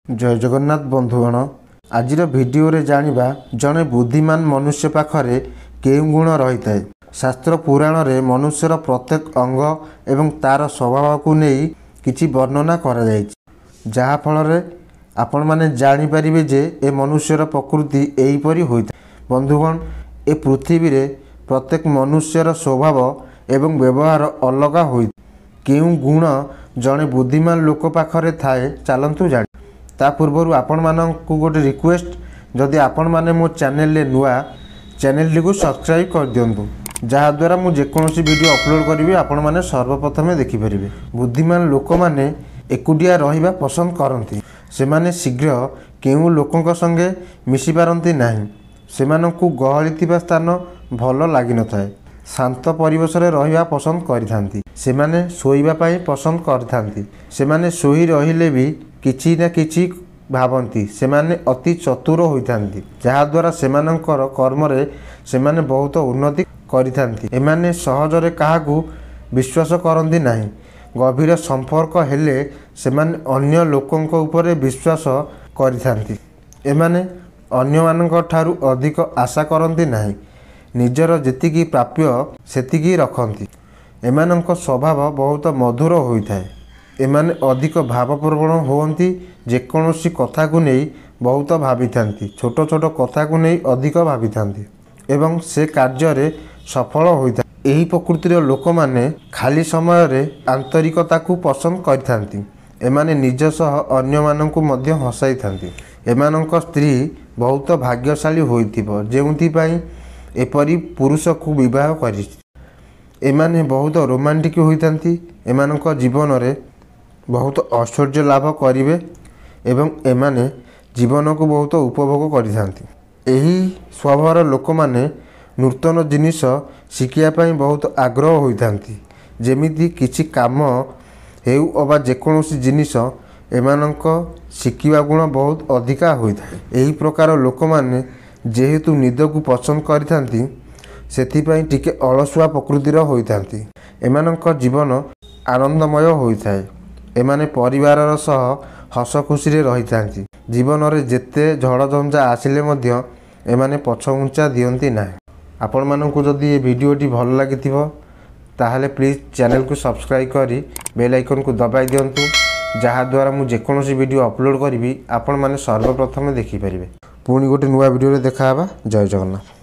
जय जगन्नाथ बंधुगण आज भिडियो रे जानिबा जने बुद्धिमान मनुष्य पाखरे केउं गुण रही थाए। शास्त्र पुराण रे मनुष्यर प्रत्येक अंग एवं तार स्वभाव को नहीं किछि वर्णना करा जायछि, जहा फल रे आपण माने जानि परिबे जे ए मनुष्यर प्रकृति एही परि होइता। बंधुगण ए पृथ्वी रे प्रत्येक मनुष्यर स्वभाव एवं व्यवहार अलग होई। केउं गुण जने बुद्धिमान लोक पाखरे थाए चलंतु जानि। ता पूर्व आपण मानकु गोटे रिक्वेस्ट, जदि आपण माने मो चैनल ले नुआ चैनल को सब्सक्राइब कर दियंतु, जहा द्वारा मु जेकोसी वीडियो अपलोड करिवे आपण माने सर्वप्रथमे देखि परिबे। बुद्धिमान लोक माने एकुटिया रहिबा पसंद करंती। से माने शीघ्र केउ लोकंक संगे मिसी पारंती नाही। सेमानंकु गहली थिबा स्थान भल लागि न थाए। शांत परिवेश रे रहिबा पसंद करिथांती। सेमाने सोइबा पई पसंद करिथांती। सेमाने सोई रहिले भी किछि ना किछि भावंती। सेमाने अति चतुर होइथांती, जहा द्वारा सेमानंकर कर्म रे सेमाने बहुत उन्नति करिथांती। एमाने सहजरे काहाकू विश्वास करंती नाही। गभीर संपर्क हेले सेमाने अन्य लोकंक उपरे विश्वास करिथांती। एमाने अन्य मानक ठारू अधिक आशा करंती नाही। निजर जेतिकी प्राप्य सेतिकी रखंती। एमानंक स्वभाव बहुत मधुर होइथाए। एमाने अधिक भावप्रवण होती। जेकोसी कथा को नहीं बहुत भाविथांती। छोट छोट कथा को नहीं अधिक भाविथांती एवं से कार्य रे सफल होइथा। एही प्रकृतिर लोक माने खाली समय रे आंतरिकता को पसंद करिथांती। एमाने निज सह अन्य माननकु मध्य हसाइथांती। एमानंक स्त्री बहुत भाग्यशाली होइथिबो जेउंथि पई एपरि पुरुष को विवाह करि। एमाने बहुत रोमांटिक होइथांती। एमानंक जीवन रे बहुत ऐश्वर्य लाभ करिवे एवं एमाने जीवन को बहुत उपभोग करिथांती। एही स्वभावर लोक माने नूतन जिनिस शिखिया पई बहुत आग्रह होइथांती। जेमिति किछि काम हेउ अबा जेकोसी जिनिस एमानंक शिखिबा गुण बहुत अधिका होइथाय। एही प्रकार लोक माने जेहेतु निद को पसंद करिथांती, सेथि पई टिके अलसुआ प्रकृतिर होइथांती। एमानंक जीवन आनंदमय होइथाय। एमाने परिवार सह हस खुशी रे रहिथांती। जीवन रे जेते झड़ झंझा आसिले मध्य एमाने पछघुंचा दियंती ना। आपण मानकु जदि ये वीडियोटी भल लागिथिबो ताहले प्लीज चैनल को सब्सक्राइब करी बेल आइकन को दबाई दियंतु, जहा द्वारा मु जेकोसी वीडियो अपलोड करिवि आपण माने सर्वप्रथमे देखि परिबे। पुणी गोटे नुआ वीडियो रे देखा हबा। जय जगन्नाथ।